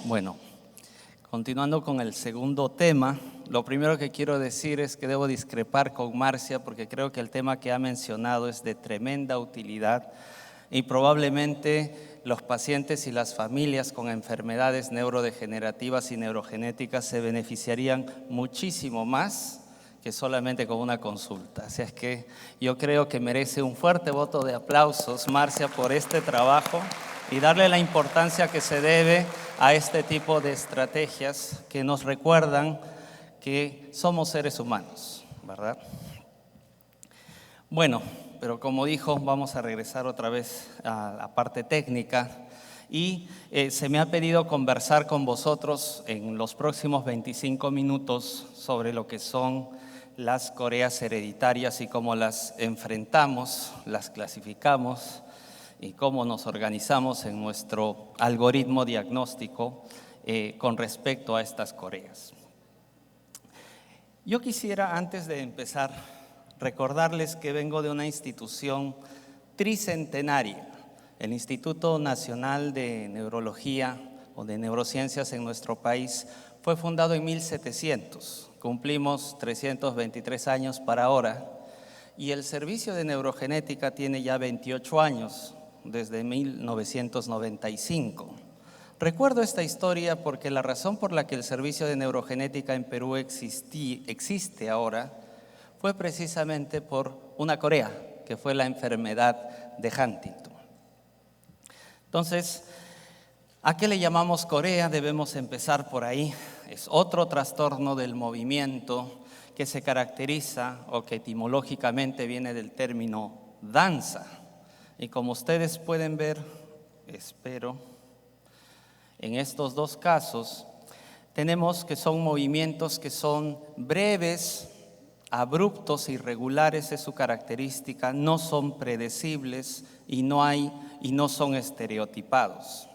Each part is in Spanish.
Bueno, continuando con el segundo tema, lo primero que quiero decir es que debo discrepar con Marcia porque creo que el tema que ha mencionado es de tremenda utilidad y probablemente los pacientes y las familias con enfermedades neurodegenerativas y neurogenéticas se beneficiarían muchísimo más que solamente con una consulta. Así es que yo creo que merece un fuerte voto de aplausos, Marcia, por este trabajo y darle la importancia que se debe a este tipo de estrategias que nos recuerdan que somos seres humanos, ¿verdad? Bueno, pero como dijo, vamos a regresar otra vez a la parte técnica y se me ha pedido conversar con vosotros en los próximos 25 minutos sobre lo que son las coreas hereditarias y cómo las enfrentamos, las clasificamos y cómo nos organizamos en nuestro algoritmo diagnóstico con respecto a estas coreas. Yo quisiera, antes de empezar, recordarles que vengo de una institución tricentenaria, el Instituto Nacional de Neurología o de Neurociencias en nuestro país fue fundado en 1700, cumplimos 323 años para ahora y el servicio de neurogenética tiene ya 28 años, desde 1995. Recuerdo esta historia porque la razón por la que el servicio de neurogenética en Perú existe ahora fue precisamente por una corea, que fue la enfermedad de Huntington. Entonces, ¿a qué le llamamos corea? Debemos empezar por ahí. Es otro trastorno del movimiento que se caracteriza o que etimológicamente viene del término danza. Y como ustedes pueden ver, espero, en estos dos casos, tenemos que son movimientos que son breves, abruptos, irregulares es su característica, no son predecibles y no son estereotipados.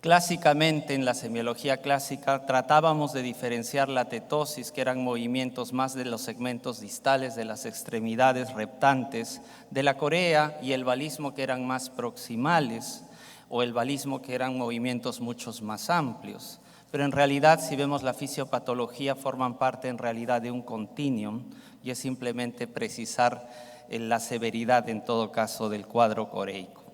Clásicamente, en la semiología clásica, tratábamos de diferenciar la tetosis, que eran movimientos más de los segmentos distales de las extremidades reptantes, de la corea, y el valismo, que eran más proximales, o el valismo, que eran movimientos muchos más amplios. Pero en realidad, si vemos la fisiopatología, forman parte en realidad de un continuum, y es simplemente precisar la severidad, en todo caso, del cuadro coreico.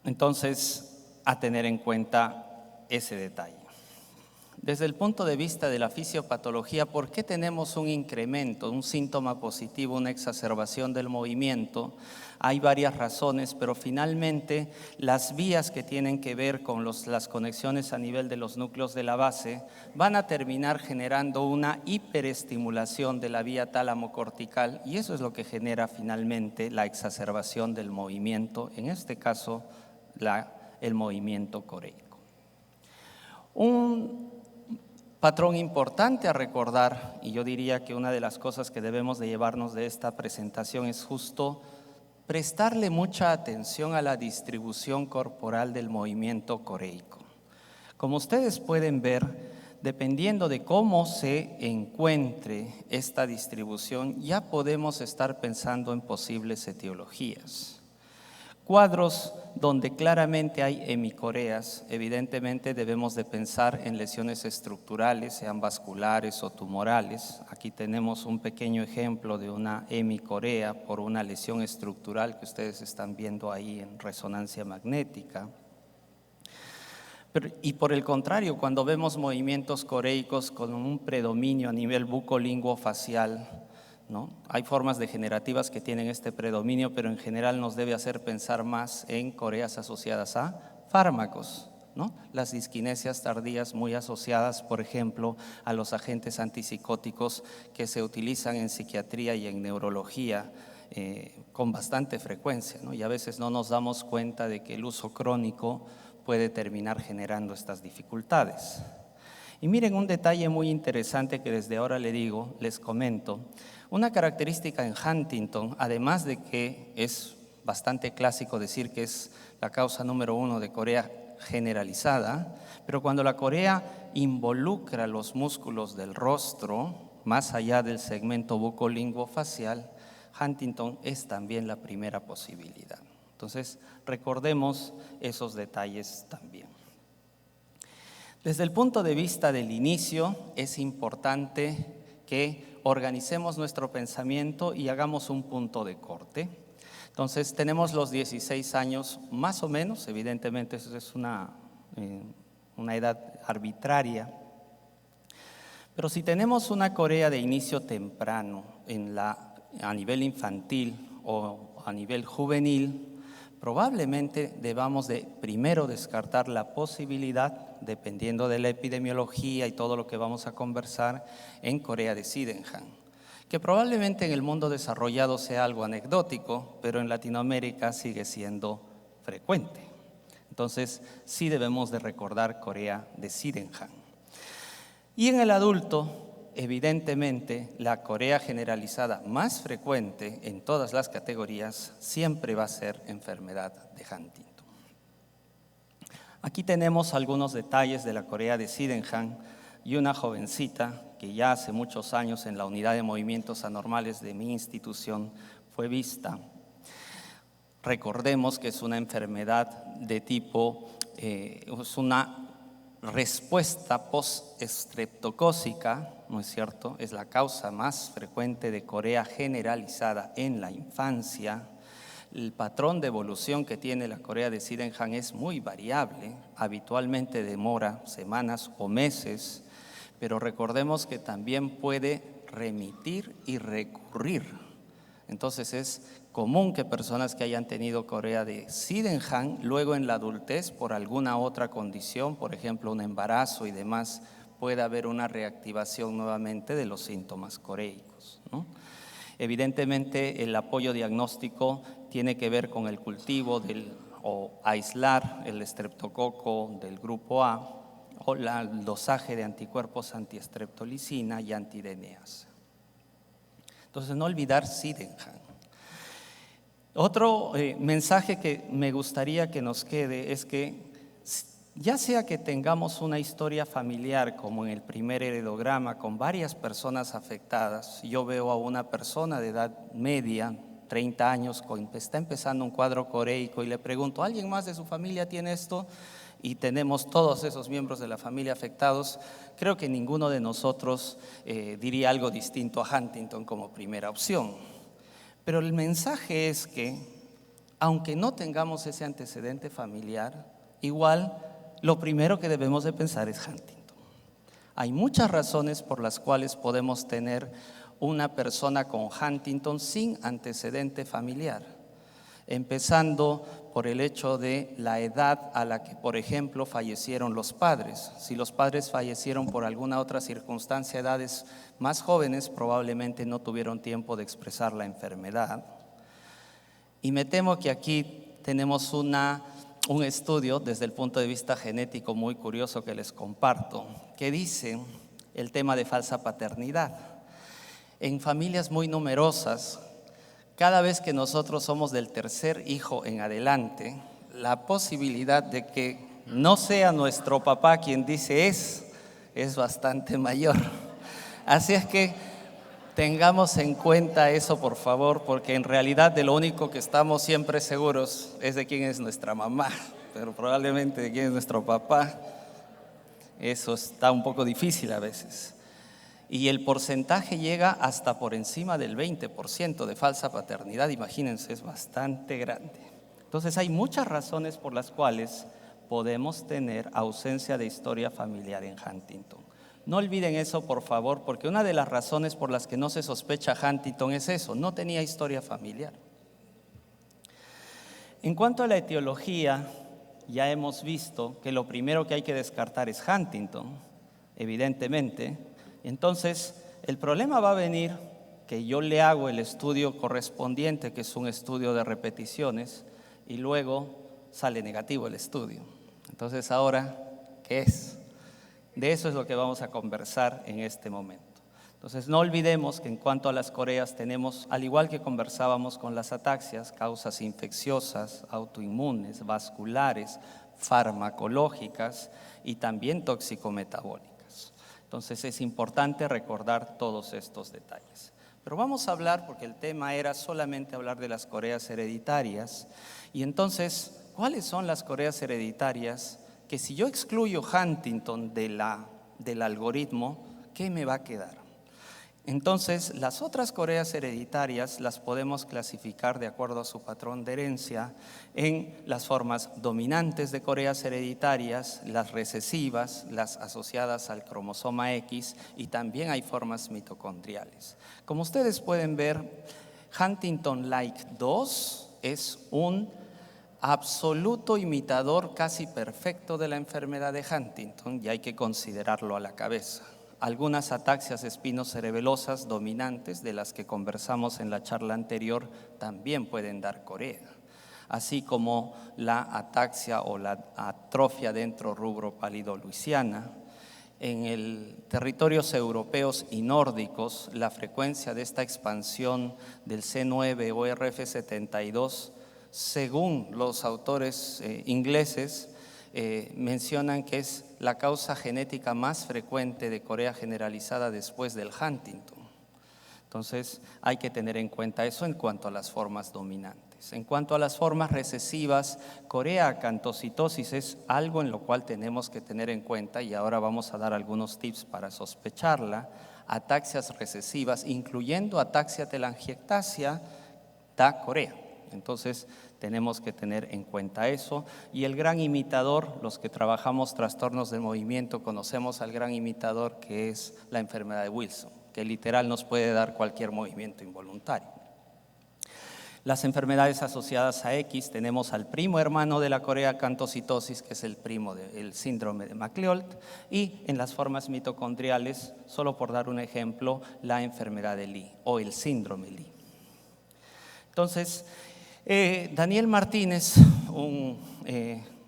Entonces, a tener en cuenta ese detalle. Desde el punto de vista de la fisiopatología, ¿por qué tenemos un incremento, un síntoma positivo, una exacerbación del movimiento? Hay varias razones, pero finalmente las vías que tienen que ver con las conexiones a nivel de los núcleos de la base van a terminar generando una hiperestimulación de la vía tálamo-cortical y eso es lo que genera finalmente la exacerbación del movimiento, en este caso el movimiento coreico. Un patrón importante a recordar, y yo diría que una de las cosas que debemos de llevarnos de esta presentación es justo prestarle mucha atención a la distribución corporal del movimiento coreico. Como ustedes pueden ver, dependiendo de cómo se encuentre esta distribución, ya podemos estar pensando en posibles etiologías. Cuadros donde claramente hay hemicoreas, evidentemente debemos de pensar en lesiones estructurales, sean vasculares o tumorales. Aquí tenemos un pequeño ejemplo de una hemicorea por una lesión estructural que ustedes están viendo ahí en resonancia magnética. Y por el contrario, cuando vemos movimientos coreicos con un predominio a nivel bucolinguofacial, ¿no? Hay formas degenerativas que tienen este predominio, pero en general nos debe hacer pensar más en coreas asociadas a fármacos, ¿no? Las disquinesias tardías muy asociadas, por ejemplo, a los agentes antipsicóticos que se utilizan en psiquiatría y en neurología con bastante frecuencia, ¿no? Y a veces no nos damos cuenta de que el uso crónico puede terminar generando estas dificultades. Y miren un detalle muy interesante que desde ahora les comento. Una característica en Huntington, además de que es bastante clásico decir que es la causa número 1 de corea generalizada, pero cuando la corea involucra los músculos del rostro, más allá del segmento bucolinguofacial, Huntington es también la primera posibilidad. Entonces, recordemos esos detalles también. Desde el punto de vista del inicio, es importante que organicemos nuestro pensamiento y hagamos un punto de corte. Entonces, tenemos los 16 años más o menos, evidentemente eso es una edad arbitraria, pero si tenemos una Corea de inicio temprano a nivel infantil o a nivel juvenil, probablemente debamos de primero descartar la posibilidad, dependiendo de la epidemiología y todo lo que vamos a conversar, en Corea de Sydenham, que probablemente en el mundo desarrollado sea algo anecdótico, pero en Latinoamérica sigue siendo frecuente. Entonces, sí debemos de recordar Corea de Sydenham. Y en el adulto, evidentemente, la Corea generalizada más frecuente en todas las categorías siempre va a ser enfermedad de Huntington. Aquí tenemos algunos detalles de la Corea de Sydenham y una jovencita que ya hace muchos años en la unidad de movimientos anormales de mi institución fue vista. Recordemos que es una enfermedad de tipo, es una respuesta post-estreptocócica, ¿no es cierto? Es la causa más frecuente de corea generalizada en la infancia. El patrón de evolución que tiene la Corea de Sydenham es muy variable, habitualmente demora semanas o meses, pero recordemos que también puede remitir y recurrir. Entonces es común que personas que hayan tenido Corea de Sydenham, luego en la adultez, por alguna otra condición, por ejemplo un embarazo y demás, pueda haber una reactivación nuevamente de los síntomas coreicos, ¿no? Evidentemente el apoyo diagnóstico tiene que ver con el cultivo o aislar el estreptococo del grupo A o el dosaje de anticuerpos antiestreptolicina y anti-DNase. Entonces, no olvidar Sydenham. Otro mensaje que me gustaría que nos quede es que ya sea que tengamos una historia familiar como en el primer heredograma con varias personas afectadas, yo veo a una persona de edad media, 30 años, está empezando un cuadro coreico y le pregunto, ¿alguien más de su familia tiene esto? Y tenemos todos esos miembros de la familia afectados, creo que ninguno de nosotros diría algo distinto a Huntington como primera opción. Pero el mensaje es que, aunque no tengamos ese antecedente familiar, igual lo primero que debemos de pensar es Huntington. Hay muchas razones por las cuales podemos tener una persona con Huntington sin antecedente familiar, empezando por el hecho de la edad a la que, por ejemplo, fallecieron los padres. Si los padres fallecieron por alguna otra circunstancia a edades más jóvenes, probablemente no tuvieron tiempo de expresar la enfermedad. Y me temo que aquí tenemos un estudio desde el punto de vista genético muy curioso que les comparto, que dice el tema de falsa paternidad. En familias muy numerosas, cada vez que nosotros somos del tercer hijo en adelante, la posibilidad de que no sea nuestro papá quien dice es bastante mayor. Así es que tengamos en cuenta eso, por favor, porque en realidad de lo único que estamos siempre seguros es de quién es nuestra mamá, pero probablemente de quién es nuestro papá, eso está un poco difícil a veces. Y el porcentaje llega hasta por encima del 20% de falsa paternidad, imagínense, es bastante grande. Entonces hay muchas razones por las cuales podemos tener ausencia de historia familiar en Huntington. No olviden eso, por favor, porque una de las razones por las que no se sospecha Huntington es eso, no tenía historia familiar. En cuanto a la etiología, ya hemos visto que lo primero que hay que descartar es Huntington, evidentemente. Entonces, el problema va a venir que yo le hago el estudio correspondiente, que es un estudio de repeticiones, y luego sale negativo el estudio. Entonces, ahora, ¿qué es? De eso es lo que vamos a conversar en este momento. Entonces, no olvidemos que en cuanto a las coreas tenemos, al igual que conversábamos con las ataxias, causas infecciosas, autoinmunes, vasculares, farmacológicas y también tóxico-metabólicas. Entonces es importante recordar todos estos detalles. Pero vamos a hablar, porque el tema era solamente hablar de las coreas hereditarias. Y entonces, ¿cuáles son las coreas hereditarias? Que si yo excluyo Huntington del algoritmo, ¿qué me va a quedar? Entonces, las otras coreas hereditarias las podemos clasificar de acuerdo a su patrón de herencia en las formas dominantes de coreas hereditarias, las recesivas, las asociadas al cromosoma X, y también hay formas mitocondriales. Como ustedes pueden ver, Huntington-like 2 es un absoluto imitador casi perfecto de la enfermedad de Huntington, y hay que considerarlo a la cabeza. Algunas ataxias espinocerebelosas dominantes, de las que conversamos en la charla anterior, también pueden dar corea, así como la ataxia o la atrofia dentro rubro pálido-luisiana. En el territorios europeos y nórdicos, la frecuencia de esta expansión del C9 o RF72, según los autores ingleses, mencionan que es la causa genética más frecuente de corea generalizada después del Huntington. Entonces hay que tener en cuenta eso en cuanto a las formas dominantes. En cuanto a las formas recesivas, corea acantocitosis es algo en lo cual tenemos que tener en cuenta, y ahora vamos a dar algunos tips para sospecharla. Ataxias recesivas, incluyendo ataxia telangiectasia, da corea. Entonces tenemos que tener en cuenta eso. Y el gran imitador, los que trabajamos trastornos del movimiento, conocemos al gran imitador, que es la enfermedad de Wilson, que literal nos puede dar cualquier movimiento involuntario. Las enfermedades asociadas a X, tenemos al primo hermano de la corea acantocitosis, que es el primo del síndrome de McLeod, y en las formas mitocondriales, solo por dar un ejemplo, la enfermedad de Lee o el síndrome Lee. Entonces, Daniel Martínez, un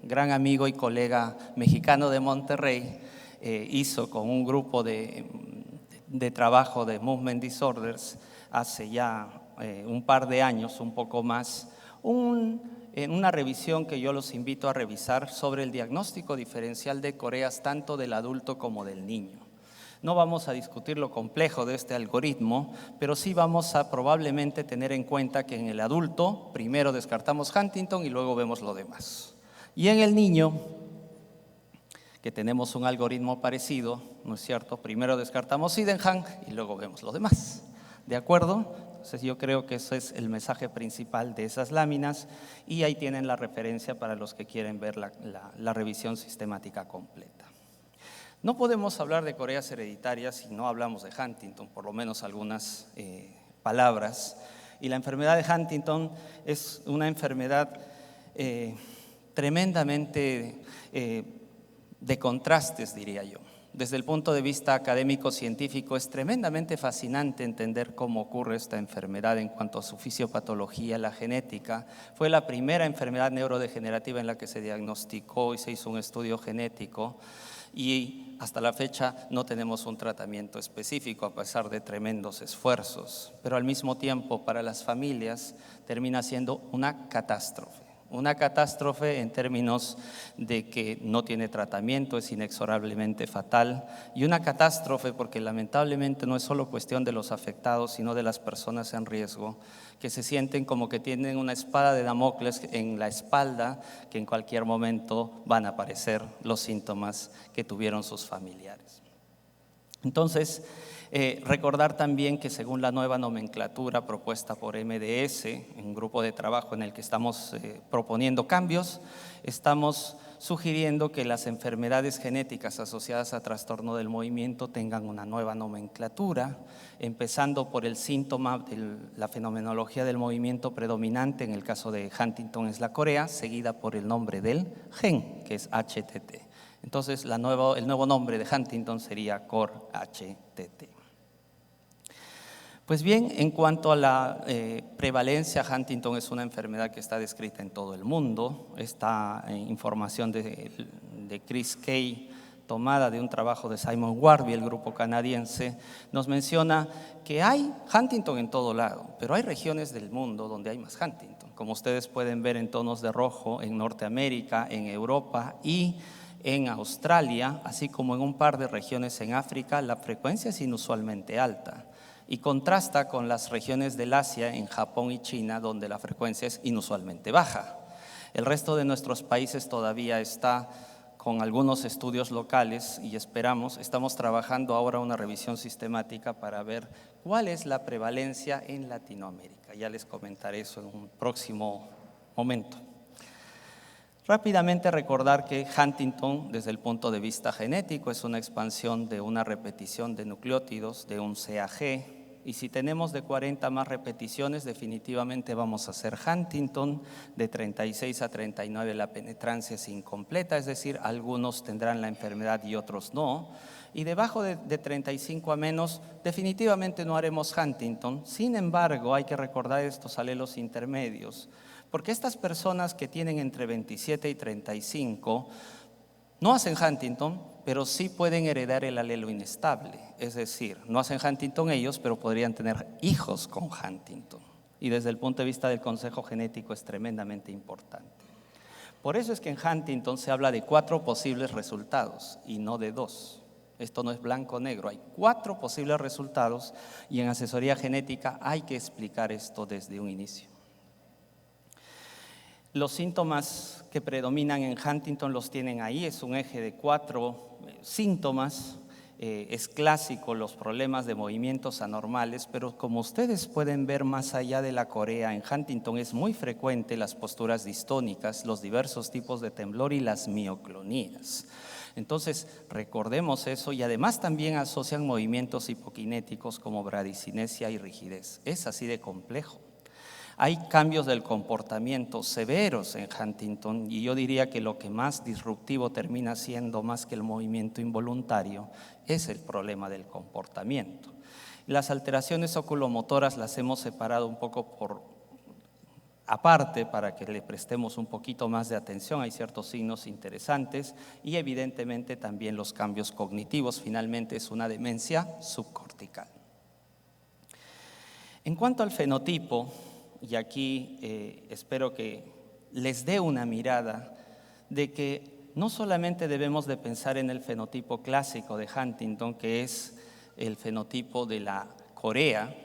gran amigo y colega mexicano de Monterrey, hizo con un grupo de trabajo de Movement Disorders hace ya un par de años, un poco más, en una revisión que yo los invito a revisar sobre el diagnóstico diferencial de coreas tanto del adulto como del niño. No vamos a discutir lo complejo de este algoritmo, pero sí vamos a probablemente tener en cuenta que en el adulto primero descartamos Huntington y luego vemos lo demás. Y en el niño, que tenemos un algoritmo parecido, ¿no es cierto? Primero descartamos Sydenham y luego vemos lo demás. ¿De acuerdo? Entonces yo creo que ese es el mensaje principal de esas láminas, y ahí tienen la referencia para los que quieren ver la revisión sistemática completa. No podemos hablar de coreas hereditarias si no hablamos de Huntington, por lo menos algunas palabras. Y la enfermedad de Huntington es una enfermedad tremendamente de contrastes, diría yo. Desde el punto de vista académico-científico es tremendamente fascinante entender cómo ocurre esta enfermedad en cuanto a su fisiopatología, la genética. Fue la primera enfermedad neurodegenerativa en la que se diagnosticó y se hizo un estudio genético, y hasta la fecha no tenemos un tratamiento específico a pesar de tremendos esfuerzos. Pero al mismo tiempo, para las familias termina siendo una catástrofe. Una catástrofe en términos de que no tiene tratamiento, es inexorablemente fatal, y una catástrofe porque lamentablemente no es solo cuestión de los afectados, sino de las personas en riesgo, que se sienten como que tienen una espada de Damocles en la espalda, que en cualquier momento van a aparecer los síntomas que tuvieron sus familiares. Entonces, recordar también que según la nueva nomenclatura propuesta por MDS, un grupo de trabajo en el que estamos proponiendo cambios, estamos sugiriendo que las enfermedades genéticas asociadas a trastorno del movimiento tengan una nueva nomenclatura, empezando por el síntoma de la fenomenología del movimiento predominante. En el caso de Huntington es la corea, seguida por el nombre del gen, que es HTT. Entonces, el nuevo nombre de Huntington sería COR-HTT. Pues bien, en cuanto a la prevalencia, Huntington es una enfermedad que está descrita en todo el mundo. Esta información de Chris Kay, tomada de un trabajo de Simon Warby, el grupo canadiense, nos menciona que hay Huntington en todo lado, pero hay regiones del mundo donde hay más Huntington. Como ustedes pueden ver en tonos de rojo, en Norteamérica, en Europa y en Australia, así como en un par de regiones en África, la frecuencia es inusualmente alta. y contrasta con las regiones del Asia, en Japón y China, donde la frecuencia es inusualmente baja. El resto de nuestros países todavía está con algunos estudios locales y estamos trabajando ahora una revisión sistemática para ver cuál es la prevalencia en Latinoamérica. Ya les comentaré eso en un próximo momento. Rápidamente recordar que Huntington, desde el punto de vista genético, es una expansión de una repetición de nucleótidos de un CAG, y si tenemos de 40 más repeticiones, definitivamente vamos a hacer Huntington. De 36 a 39 la penetrancia es incompleta, es decir, algunos tendrán la enfermedad y otros no. Y debajo de 35 a menos, definitivamente no haremos Huntington. Sin embargo, hay que recordar estos alelos intermedios, porque estas personas que tienen entre 27 y 35 no hacen Huntington, pero sí pueden heredar el alelo inestable. Es decir, no hacen Huntington ellos, pero podrían tener hijos con Huntington. Y desde el punto de vista del consejo genético es tremendamente importante. Por eso es que en Huntington se habla de 4 posibles resultados y no de 2. Esto no es blanco o negro, hay 4 posibles resultados y en asesoría genética hay que explicar esto desde un inicio. Los síntomas que predominan en Huntington los tienen ahí, es un eje de 4 síntomas. Es clásico los problemas de movimientos anormales, pero como ustedes pueden ver más allá de la corea, en Huntington es muy frecuente las posturas distónicas, los diversos tipos de temblor y las mioclonías. Entonces, recordemos eso, y además también asocian movimientos hipokinéticos como bradicinesia y rigidez. Es así de complejo. Hay cambios del comportamiento severos en Huntington, y yo diría que lo que más disruptivo termina siendo, más que el movimiento involuntario, es el problema del comportamiento. Las alteraciones oculomotoras las hemos separado un poco por aparte para que le prestemos un poquito más de atención. Hay ciertos signos interesantes y evidentemente también los cambios cognitivos. Finalmente es una demencia subcortical. En cuanto al fenotipo, y aquí espero que les dé una mirada de que no solamente debemos de pensar en el fenotipo clásico de Huntington, que es el fenotipo de la corea,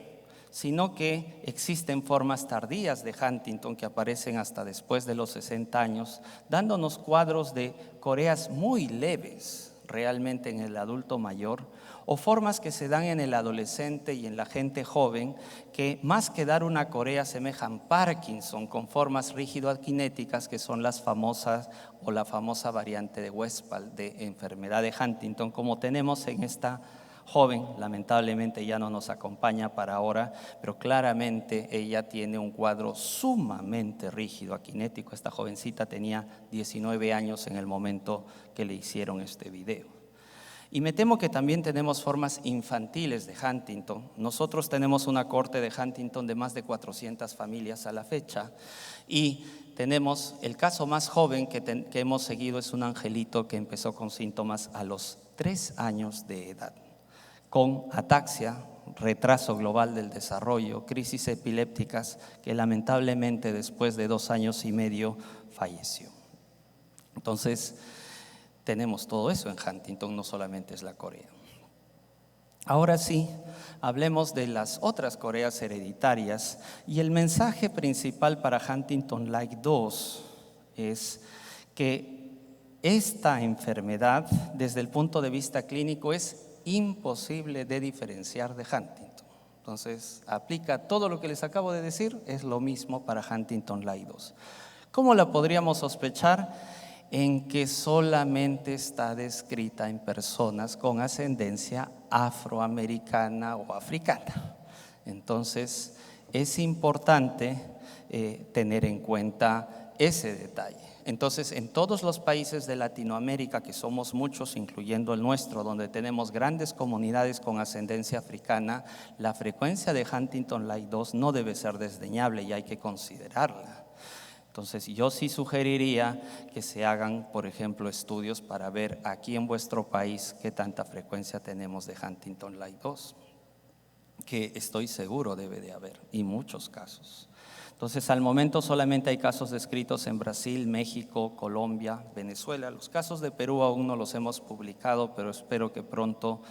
sino que existen formas tardías de Huntington que aparecen hasta después de los 60 años, dándonos cuadros de coreas muy leves realmente en el adulto mayor, o formas que se dan en el adolescente y en la gente joven, que más que dar una corea asemejan Parkinson con formas rígido-akinéticas, que son las famosas o la famosa variante de Westphal de enfermedad de Huntington, como tenemos en esta joven. Lamentablemente ya no nos acompaña para ahora, pero claramente ella tiene un cuadro sumamente rígido akinético. Esta jovencita tenía 19 años en el momento que le hicieron este video. Y me temo que también tenemos formas infantiles de Huntington. Nosotros tenemos una corte de Huntington de más de 400 familias a la fecha, y tenemos el caso más joven que hemos seguido, es un angelito que empezó con síntomas a los 3 años de edad, con ataxia, retraso global del desarrollo, crisis epilépticas, que lamentablemente después de 2 años y medio falleció. Entonces, tenemos todo eso en Huntington, no solamente es la corea. Ahora sí, hablemos de las otras coreas hereditarias, y el mensaje principal para Huntington Like 2 es que esta enfermedad, desde el punto de vista clínico, es imposible de diferenciar de Huntington. Entonces, aplica todo lo que les acabo de decir, es lo mismo para Huntington Like 2. ¿Cómo la podríamos sospechar? En que solamente está descrita en personas con ascendencia afroamericana o africana. Entonces, es importante tener en cuenta ese detalle. Entonces, en todos los países de Latinoamérica, que somos muchos, incluyendo el nuestro, donde tenemos grandes comunidades con ascendencia africana, la frecuencia de Huntington Like 2 no debe ser desdeñable y hay que considerarla. Entonces, yo sí sugeriría que se hagan, por ejemplo, estudios para ver aquí en vuestro país qué tanta frecuencia tenemos de Huntington Like 2, que estoy seguro debe de haber, y muchos casos. Entonces, al momento solamente hay casos descritos en Brasil, México, Colombia, Venezuela. Los casos de Perú aún no los hemos publicado, pero espero que pronto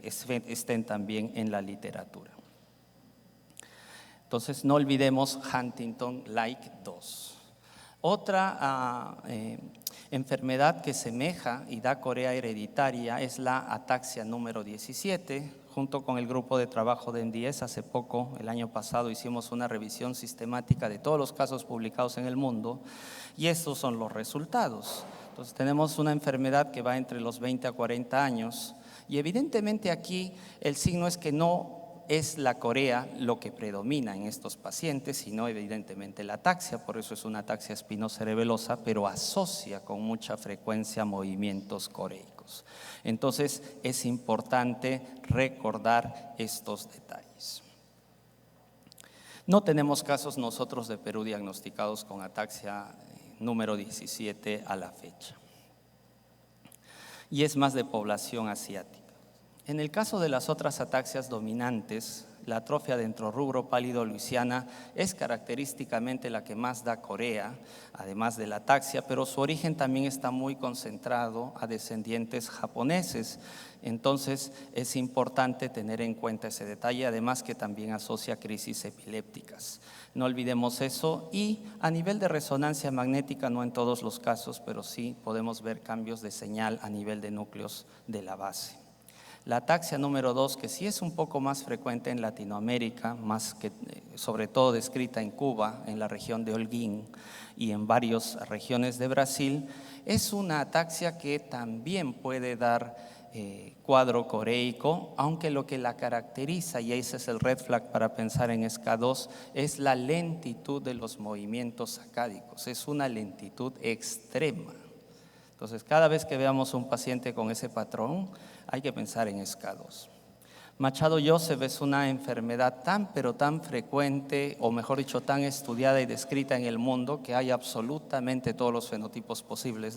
estén también en la literatura. Entonces, no olvidemos Huntington-like 2. Otra enfermedad que semeja y da corea hereditaria es la ataxia número 17. Junto con el grupo de trabajo de MDS, hace poco, el año pasado, hicimos una revisión sistemática de todos los casos publicados en el mundo y estos son los resultados. Entonces, tenemos una enfermedad que va entre los 20 a 40 años y evidentemente aquí el signo es que no es la corea lo que predomina en estos pacientes, sino evidentemente la ataxia, por eso es una ataxia espinocerebelosa, pero asocia con mucha frecuencia movimientos coreicos. Entonces es importante recordar estos detalles. No tenemos casos nosotros de Perú diagnosticados con ataxia número 17 a la fecha. Y es más de población asiática. En el caso de las otras ataxias dominantes, la atrofia dentrorrubro pálido-luysiana es característicamente la que más da corea, además de la ataxia, pero su origen también está muy concentrado a descendientes japoneses. Entonces es importante tener en cuenta ese detalle, además que también asocia crisis epilépticas. No olvidemos eso, y a nivel de resonancia magnética, no en todos los casos, pero sí podemos ver cambios de señal a nivel de núcleos de la base. La ataxia número 2, que sí es un poco más frecuente en Latinoamérica, más que, sobre todo descrita en Cuba, en la región de Holguín y en varias regiones de Brasil, es una ataxia que también puede dar cuadro coreico, aunque lo que la caracteriza, y ese es el red flag para pensar en SCA2, es la lentitud de los movimientos sacádicos, es una lentitud extrema. Entonces, cada vez que veamos un paciente con ese patrón, hay que pensar en SCA2. Machado-Joseph es una enfermedad pero tan frecuente, o mejor dicho, tan estudiada y descrita en el mundo, que hay absolutamente todos los fenotipos posibles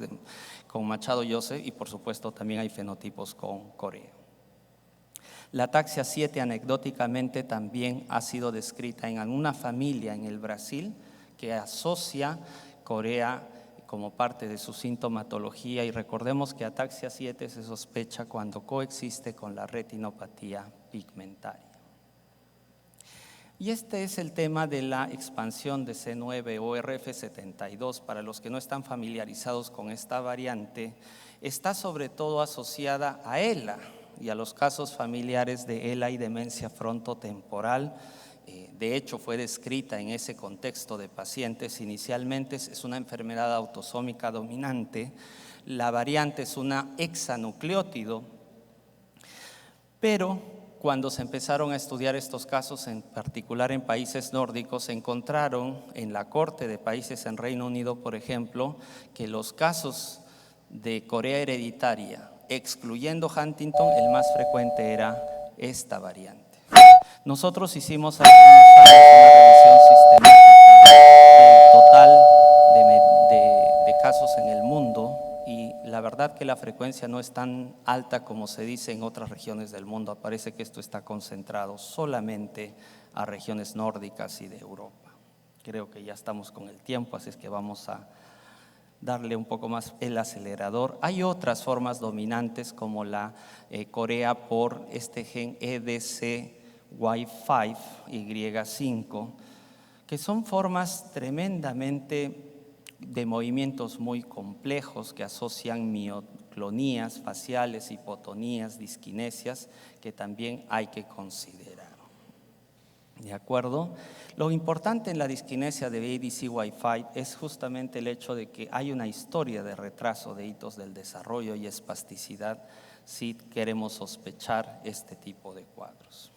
con Machado-Joseph, y por supuesto también hay fenotipos con corea. La ataxia 7 anecdóticamente también ha sido descrita en alguna familia en el Brasil que asocia corea como parte de su sintomatología, y recordemos que ataxia 7 se sospecha cuando coexiste con la retinopatía pigmentaria. Y este es el tema de la expansión de C9 o RF72. Para los que no están familiarizados con esta variante, está sobre todo asociada a ELA y a los casos familiares de ELA y demencia frontotemporal. De hecho, fue descrita en ese contexto de pacientes. Inicialmente es una enfermedad autosómica dominante. La variante es una hexanucleótido, pero cuando se empezaron a estudiar estos casos, en particular en países nórdicos, se encontraron en la corte de países en Reino Unido, por ejemplo, que los casos de corea hereditaria, excluyendo Huntington, el más frecuente era esta variante. Nosotros hicimos hace unos años una revisión sistemática del total de casos en el mundo, y la verdad que la frecuencia no es tan alta como se dice en otras regiones del mundo. Parece que esto está concentrado solamente a regiones nórdicas y de Europa. Creo que ya estamos con el tiempo, así es que vamos a darle un poco más el acelerador. Hay otras formas dominantes como la corea por este gen EDCY5, Y5, que son formas tremendamente de movimientos muy complejos que asocian mioclonías faciales, hipotonías, disquinesias, que también hay que considerar. ¿De acuerdo? Lo importante en la disquinesia de ADCY5 es justamente el hecho de que hay una historia de retraso de hitos del desarrollo y espasticidad si queremos sospechar este tipo de cuadros.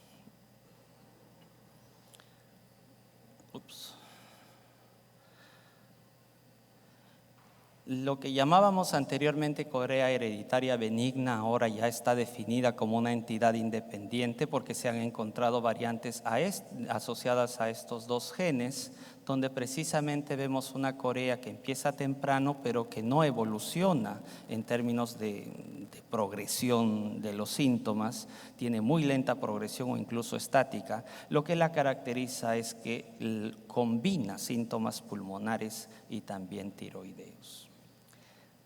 Lo que llamábamos anteriormente corea hereditaria benigna ahora ya está definida como una entidad independiente, porque se han encontrado variantes asociadas a estos dos genes, donde precisamente vemos una corea que empieza temprano pero que no evoluciona en términos de progresión de los síntomas, tiene muy lenta progresión o incluso estática. Lo que la caracteriza es que combina síntomas pulmonares y también tiroideos.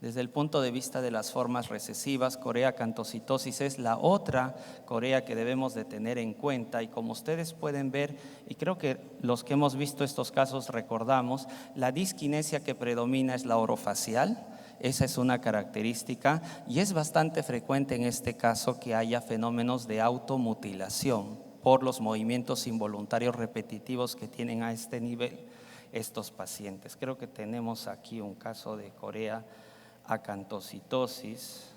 Desde el punto de vista de las formas recesivas, coreacantocitosis es la otra corea que debemos de tener en cuenta, y como ustedes pueden ver, y creo que los que hemos visto estos casos recordamos, la disquinesia que predomina es la orofacial. Esa es una característica y es bastante frecuente en este caso que haya fenómenos de automutilación por los movimientos involuntarios repetitivos que tienen a este nivel estos pacientes. Creo que tenemos aquí un caso de coreacantocitosis.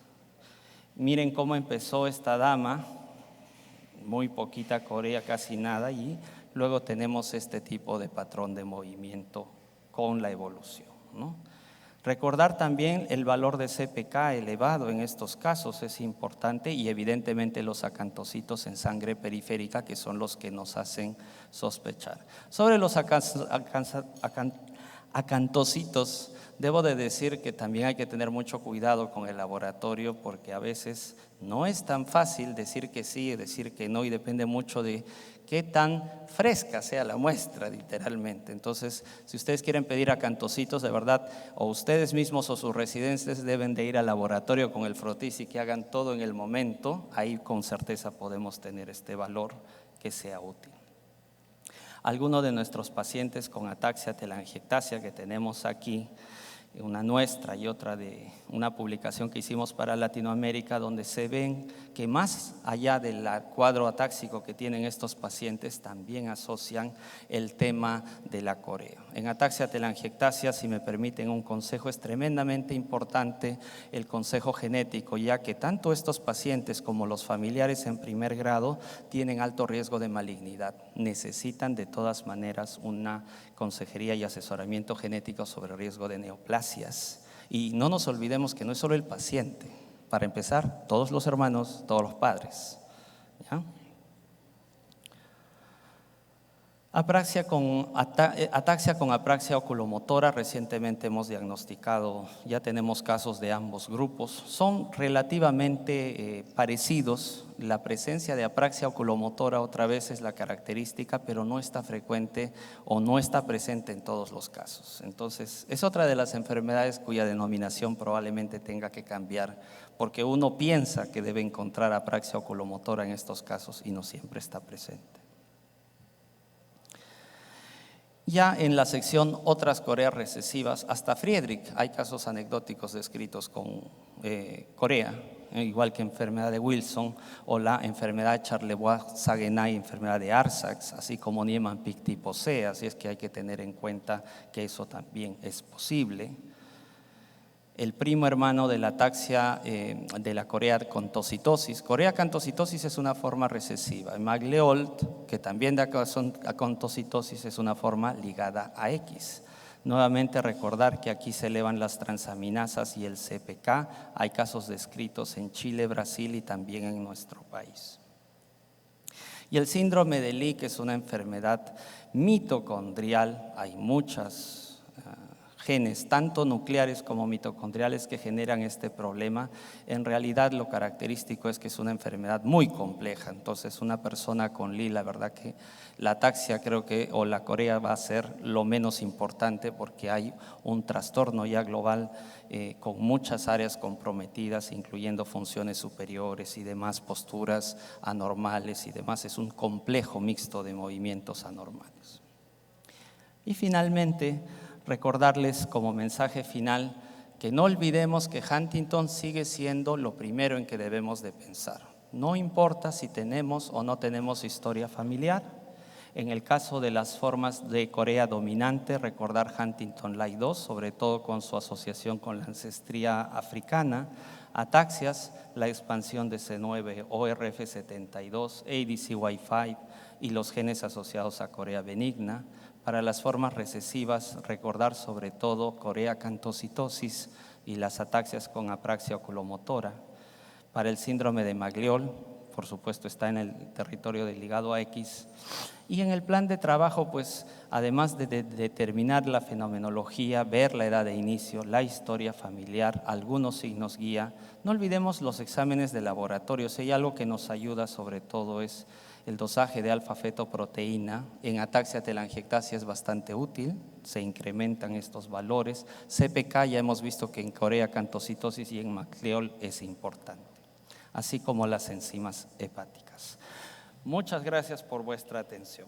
Miren cómo empezó esta dama, muy poquita corea, casi nada, y luego tenemos este tipo de patrón de movimiento con la evolución, ¿no? Recordar también el valor de CPK elevado en estos casos es importante, y evidentemente los acantocitos en sangre periférica, que son los que nos hacen sospechar. Sobre los acantocitos, debo de decir que también hay que tener mucho cuidado con el laboratorio, porque a veces no es tan fácil decir que sí y decir que no, y depende mucho de qué tan fresca sea la muestra, literalmente. Entonces, si ustedes quieren pedir acantocitos, de verdad, o ustedes mismos o sus residentes deben de ir al laboratorio con el frotis y que hagan todo en el momento. Ahí con certeza podemos tener este valor que sea útil. Algunos de nuestros pacientes con ataxia telangiectasia que tenemos aquí, una nuestra y otra de una publicación que hicimos para Latinoamérica, donde se ven que más allá del cuadro atáxico que tienen estos pacientes, también asocian el tema de la corea. En ataxia telangiectasia, si me permiten un consejo, es tremendamente importante el consejo genético, ya que tanto estos pacientes como los familiares en primer grado tienen alto riesgo de malignidad. Necesitan de todas maneras una consejería y asesoramiento genético sobre el riesgo de neoplasias. Y no nos olvidemos que no es solo el paciente. Para empezar, todos los hermanos, todos los padres, ¿ya? Ataxia con apraxia oculomotora, recientemente hemos diagnosticado, ya tenemos casos de ambos grupos. Son relativamente parecidos. La presencia de apraxia oculomotora otra vez es la característica, pero no está frecuente o no está presente en todos los casos. Entonces, es otra de las enfermedades cuya denominación probablemente tenga que cambiar, porque uno piensa que debe encontrar apraxia oculomotora en estos casos y no siempre está presente. Ya en la sección otras coreas recesivas, hasta Friedrich, hay casos anecdóticos descritos con corea, igual que enfermedad de Wilson o la enfermedad de Charlevoix-Saguenay, enfermedad de Arsax, así como Niemann-Pick tipo C, así es que hay que tener en cuenta que eso también es posible. El primo hermano de la ataxia de la coreacantocitosis. Coreacantocitosis es una forma recesiva. Magliolt, que también da acantocitosis, es una forma ligada a X. Nuevamente recordar que aquí se elevan las transaminasas y el CPK. Hay casos descritos en Chile, Brasil y también en nuestro país. Y el síndrome de Lee, que es una enfermedad mitocondrial, hay muchas genes, tanto nucleares como mitocondriales, que generan este problema. En realidad lo característico es que es una enfermedad muy compleja. Entonces una persona con Lee, la verdad que la ataxia creo que, o la corea, va a ser lo menos importante, porque hay un trastorno ya global con muchas áreas comprometidas, incluyendo funciones superiores y demás, posturas anormales y demás. Es un complejo mixto de movimientos anormales. Y finalmente, recordarles como mensaje final que no olvidemos que Huntington sigue siendo lo primero en que debemos de pensar. No importa si tenemos o no tenemos historia familiar. En el caso de las formas de corea dominante, recordar Huntington Light 2, sobre todo con su asociación con la ancestría africana. Ataxias, la expansión de C9, ORF72, ADCY5 y los genes asociados a corea benigna. Para las formas recesivas, recordar sobre todo coreacantocitosis y las ataxias con apraxia oculomotora. Para el síndrome de Magliol, por supuesto, está en el territorio del ligado a X. Y en el plan de trabajo, pues, además de determinar la fenomenología, ver la edad de inicio, la historia familiar, algunos signos guía, no olvidemos los exámenes de laboratorio. Si hay algo que nos ayuda sobre todo es el dosaje de alfa-fetoproteína. En ataxia telangiectasia es bastante útil, se incrementan estos valores. CPK ya hemos visto que en corea cantocitosis y en MacLeod es importante, así como las enzimas hepáticas. Muchas gracias por vuestra atención.